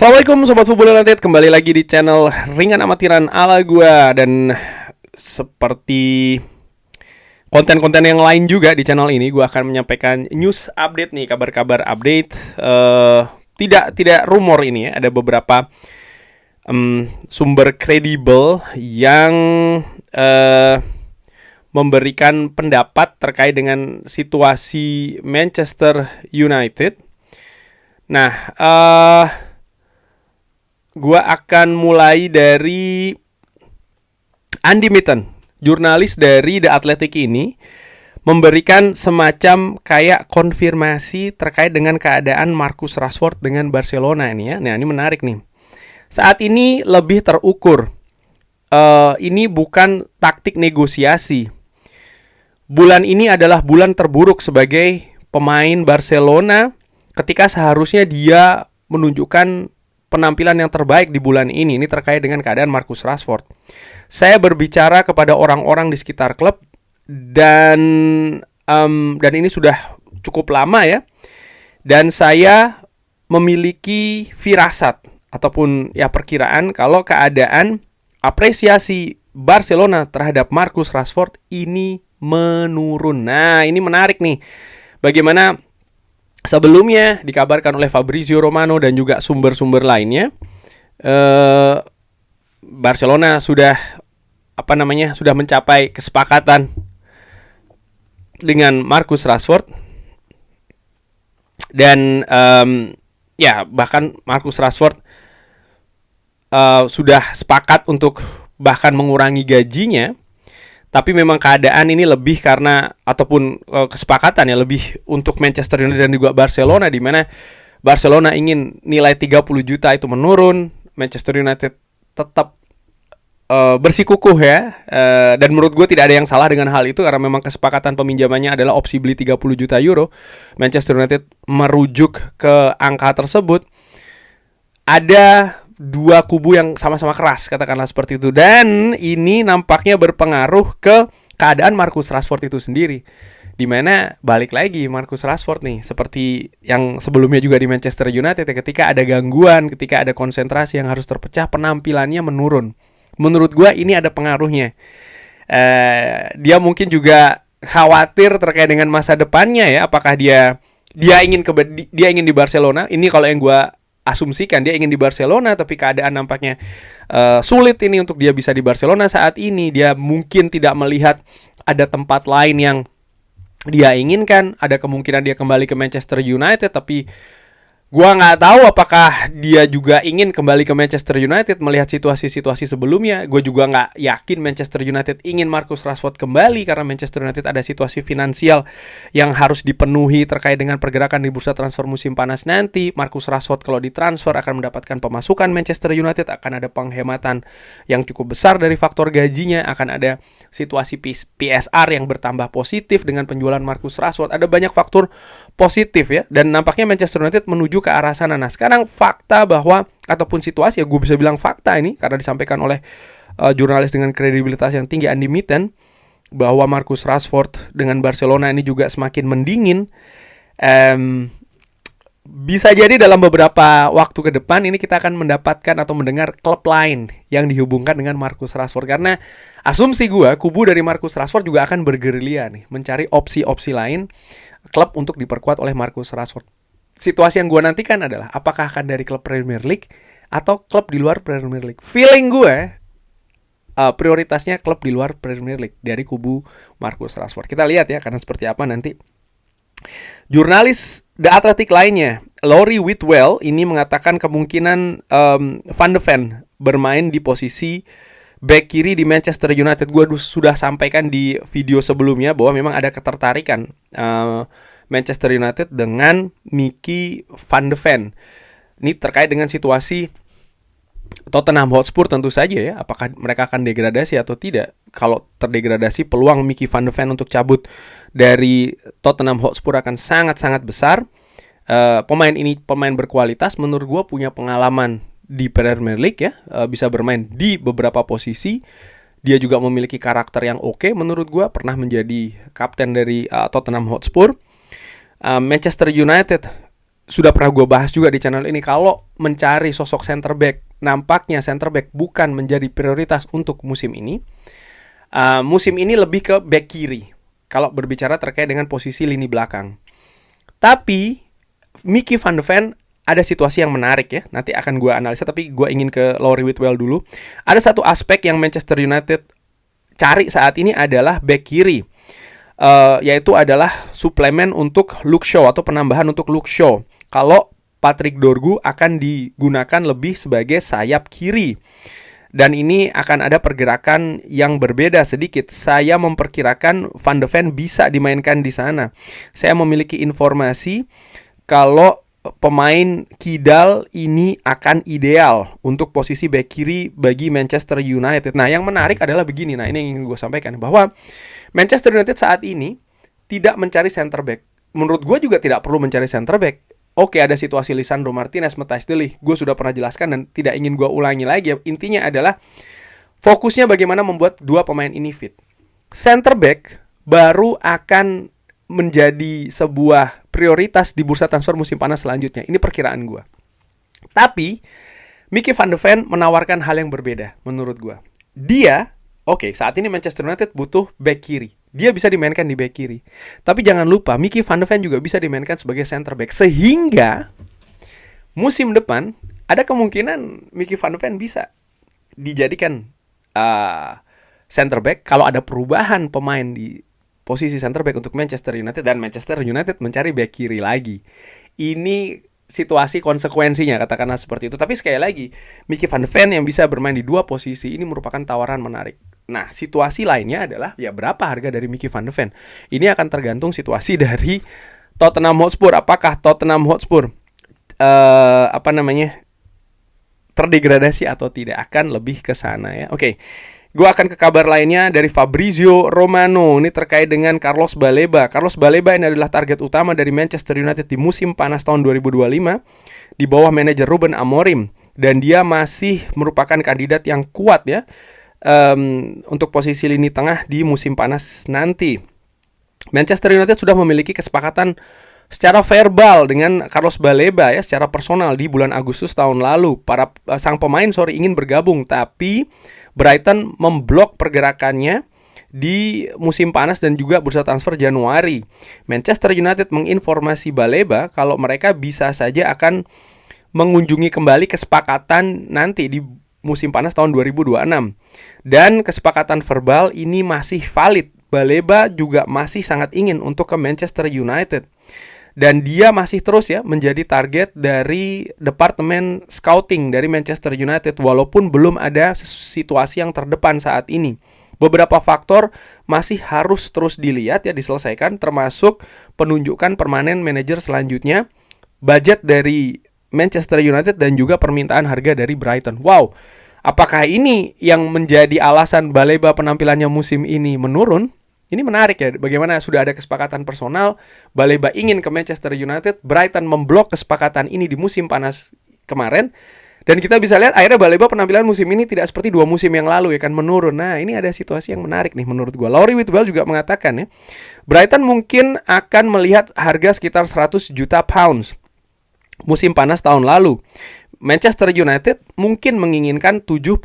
Assalamualaikum Sobat Football United, kembali lagi di channel Ringan Amatiran ala gua. Dan seperti konten-konten yang lain juga di channel ini, gua akan menyampaikan news update nih, kabar-kabar update. Tidak rumor ini ya, ada beberapa sumber kredibel yang memberikan pendapat terkait dengan situasi Manchester United. Nah, gua akan mulai dari Andy Mitten, jurnalis dari The Athletic ini, memberikan semacam kayak konfirmasi terkait dengan keadaan Marcus Rashford dengan Barcelona ini ya. Nah, ini menarik nih. Saat ini lebih terukur. Ini bukan taktik negosiasi. Bulan ini adalah bulan terburuk sebagai pemain Barcelona ketika seharusnya dia menunjukkan penampilan yang terbaik di bulan ini. Ini terkait dengan keadaan Marcus Rashford. Saya berbicara kepada orang-orang di sekitar klub dan ini sudah cukup lama ya. Dan saya memiliki firasat ataupun ya perkiraan kalau keadaan apresiasi Barcelona terhadap Marcus Rashford ini menurun. Nah, ini menarik nih. Bagaimana sebelumnya dikabarkan oleh Fabrizio Romano dan juga sumber-sumber lainnya, Barcelona sudah mencapai kesepakatan dengan Marcus Rashford dan bahkan Marcus Rashford sudah sepakat untuk bahkan mengurangi gajinya. Tapi memang keadaan ini lebih karena ataupun kesepakatan ya lebih untuk Manchester United dan juga Barcelona, di mana Barcelona ingin nilai 30 juta itu menurun, Manchester United tetap bersikukuh ya. Dan menurut gue tidak ada yang salah dengan hal itu karena memang kesepakatan peminjamannya adalah opsi beli 30 juta euro. Manchester United merujuk ke angka tersebut. Ada dua kubu yang sama-sama keras, katakanlah seperti itu. Dan ini nampaknya berpengaruh ke keadaan Marcus Rashford itu sendiri. Dimana balik lagi Marcus Rashford nih, seperti yang sebelumnya juga di Manchester United ya, ketika ada gangguan, ketika ada konsentrasi yang harus terpecah, penampilannya menurun. Menurut gue ini ada pengaruhnya. Dia mungkin juga khawatir terkait dengan masa depannya ya. Apakah dia ingin di Barcelona? Ini kalau yang gue asumsikan, dia ingin di Barcelona, tapi keadaan nampaknya sulit ini untuk dia bisa di Barcelona saat ini. Dia mungkin tidak melihat ada tempat lain yang dia inginkan. Ada kemungkinan dia kembali ke Manchester United, tapi gua nggak tahu apakah dia juga ingin kembali ke Manchester United melihat situasi-situasi sebelumnya. Gue juga nggak yakin Manchester United ingin Marcus Rashford kembali karena Manchester United ada situasi finansial yang harus dipenuhi terkait dengan pergerakan di bursa transfer musim panas nanti. Marcus Rashford kalau ditransfer akan mendapatkan pemasukan Manchester United, akan ada penghematan yang cukup besar dari faktor gajinya, akan ada situasi PSR yang bertambah positif dengan penjualan Marcus Rashford. Ada banyak faktor positif ya, dan nampaknya Manchester United menuju ke arah sana. Nah, sekarang fakta bahwa ataupun situasi ya, gue bisa bilang fakta ini karena disampaikan oleh jurnalis dengan kredibilitas yang tinggi, Andy Mitten, bahwa Marcus Rashford dengan Barcelona ini juga semakin mendingin. Bisa jadi dalam beberapa waktu ke depan ini kita akan mendapatkan atau mendengar klub lain yang dihubungkan dengan Marcus Rashford, karena asumsi gue kubu dari Marcus Rashford juga akan bergerilya nih mencari opsi-opsi lain klub untuk diperkuat oleh Marcus Rashford. Situasi yang gue nantikan adalah apakah akan dari klub Premier League atau klub di luar Premier League. Feeling gue prioritasnya klub di luar Premier League dari kubu Marcus Rashford. Kita lihat ya, karena seperti apa nanti. Jurnalis The Athletic lainnya, Laurie Whitwell, ini mengatakan kemungkinan Van de Ven bermain di posisi back kiri di Manchester United. Gue sudah sampaikan di video sebelumnya bahwa memang ada ketertarikan Manchester United dengan Mickey Van de Ven. Ini terkait dengan situasi Tottenham Hotspur tentu saja ya. Apakah mereka akan degradasi atau tidak? Kalau terdegradasi, peluang Mickey Van de Ven untuk cabut dari Tottenham Hotspur akan sangat-sangat besar. Pemain ini pemain berkualitas, menurut gue punya pengalaman di Premier League ya. Bisa bermain di beberapa posisi. Dia juga memiliki karakter yang oke. Menurut gue pernah menjadi kapten dari Tottenham Hotspur. Manchester United sudah pernah gue bahas juga di channel ini, kalau mencari sosok center back, nampaknya center back bukan menjadi prioritas untuk musim ini. Musim ini lebih ke back kiri kalau berbicara terkait dengan posisi lini belakang. Tapi Mickey van de Ven ada situasi yang menarik ya. Nanti akan gue analisa, tapi gue ingin ke Lawrie Whitwell dulu. Ada satu aspek yang Manchester United cari saat ini adalah back kiri, yaitu adalah suplemen untuk Luke Shaw atau penambahan untuk Luke Shaw. Kalau Patrick Dorgu akan digunakan lebih sebagai sayap kiri. Dan ini akan ada pergerakan yang berbeda sedikit. Saya memperkirakan Van de Ven bisa dimainkan di sana. Saya memiliki informasi kalau pemain kidal ini akan ideal untuk posisi back kiri bagi Manchester United. Nah, yang menarik adalah begini. Nah, ini yang ingin gue sampaikan, bahwa Manchester United saat ini tidak mencari center back. Menurut gue juga tidak perlu mencari center back. Oke, ada situasi Lisandro Martinez, Matthijs de Ligt. Gue sudah pernah jelaskan dan tidak ingin gue ulangi lagi. Intinya adalah fokusnya bagaimana membuat dua pemain ini fit. Center back baru akan menjadi sebuah prioritas di bursa transfer musim panas selanjutnya. Ini perkiraan gue. Tapi Mickey van de Ven menawarkan hal yang berbeda menurut gue. Dia, saat ini Manchester United butuh back kiri. Dia bisa dimainkan di back kiri. Tapi jangan lupa, Mickey van de Ven juga bisa dimainkan sebagai center back. Sehingga musim depan ada kemungkinan Mickey van de Ven bisa dijadikan center back kalau ada perubahan pemain di posisi center back untuk Manchester United, dan Manchester United mencari back kiri lagi. Ini situasi konsekuensinya, katakanlah seperti itu. Tapi sekali lagi, Mickey van de Ven yang bisa bermain di dua posisi ini merupakan tawaran menarik. Nah, situasi lainnya adalah ya berapa harga dari Mickey van de Ven. Ini akan tergantung situasi dari Tottenham Hotspur. Apakah Tottenham Hotspur terdegradasi atau tidak, akan lebih ke sana ya. Gue akan ke kabar lainnya dari Fabrizio Romano. Ini terkait dengan Carlos Baleba. Carlos Baleba ini adalah target utama dari Manchester United di musim panas tahun 2025 di bawah manajer Ruben Amorim, dan dia masih merupakan kandidat yang kuat ya untuk posisi lini tengah di musim panas nanti. Manchester United sudah memiliki kesepakatan secara verbal dengan Carlos Baleba ya, secara personal di bulan Agustus tahun lalu. Sang pemain ingin bergabung, tapi Brighton memblok pergerakannya di musim panas dan juga bursa transfer Januari. Manchester United menginformasi Baleba kalau mereka bisa saja akan mengunjungi kembali kesepakatan nanti di musim panas tahun 2026. Dan kesepakatan verbal ini masih valid. Baleba juga masih sangat ingin untuk ke Manchester United. Dan dia masih terus ya menjadi target dari departemen scouting dari Manchester United, walaupun belum ada situasi yang terdepan saat ini. Beberapa faktor masih harus terus dilihat ya, diselesaikan, termasuk penunjukan permanen manajer selanjutnya, budget dari Manchester United, dan juga permintaan harga dari Brighton. Wow, apakah ini yang menjadi alasan Baleba penampilannya musim ini menurun? Ini menarik ya, bagaimana sudah ada kesepakatan personal, Baleba ingin ke Manchester United, Brighton memblok kesepakatan ini di musim panas kemarin, dan kita bisa lihat akhirnya Baleba penampilan musim ini tidak seperti 2 musim yang lalu ya kan, menurun. Nah, ini ada situasi yang menarik nih menurut gue. Lawrie Whitwell juga mengatakan ya, Brighton mungkin akan melihat harga sekitar 100 juta pounds musim panas tahun lalu. Manchester United mungkin menginginkan 75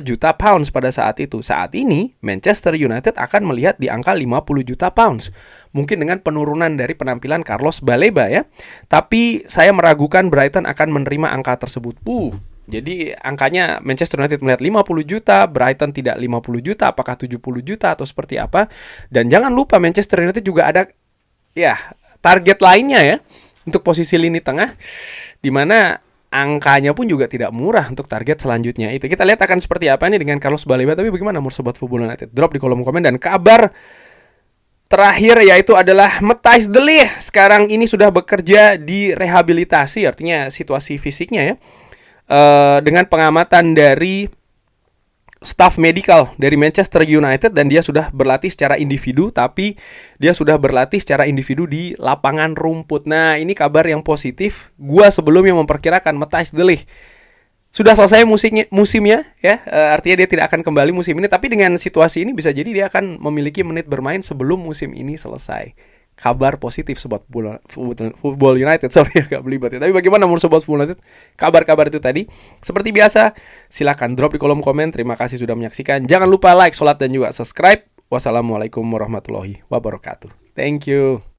juta pounds pada saat itu. Saat ini Manchester United akan melihat di angka 50 juta pounds. Mungkin dengan penurunan dari penampilan Carlos Baleba ya. Tapi saya meragukan Brighton akan menerima angka tersebut. Jadi angkanya Manchester United melihat 50 juta, Brighton tidak 50 juta, apakah 70 juta atau seperti apa. Dan jangan lupa Manchester United juga ada ya target lainnya ya untuk posisi lini tengah, di mana angkanya pun juga tidak murah untuk target selanjutnya itu. Kita lihat akan seperti apa nih dengan Carlos Baleba. Tapi bagaimana menurut Sobat Football United? Drop di kolom komen. Dan kabar terakhir yaitu adalah Matthijs de Ligt sekarang ini sudah bekerja di rehabilitasi, artinya situasi fisiknya ya, dengan pengamatan dari staf medical dari Manchester United, dan dia sudah berlatih secara individu, tapi dia sudah berlatih secara individu di lapangan rumput. Nah, ini kabar yang positif. Gua sebelumnya memperkirakan Matthijs de Ligt sudah selesai musimnya ya, artinya dia tidak akan kembali musim ini, tapi dengan situasi ini bisa jadi dia akan memiliki menit bermain sebelum musim ini selesai. kabar positif sobat Football United. Sorry agak belibet ya. Tapi bagaimana menurut sobat Football United kabar-kabar itu tadi? Seperti biasa, silakan drop di kolom komen. Terima kasih sudah menyaksikan. Jangan lupa like, sholat dan juga subscribe. Wassalamualaikum warahmatullahi wabarakatuh. Thank you.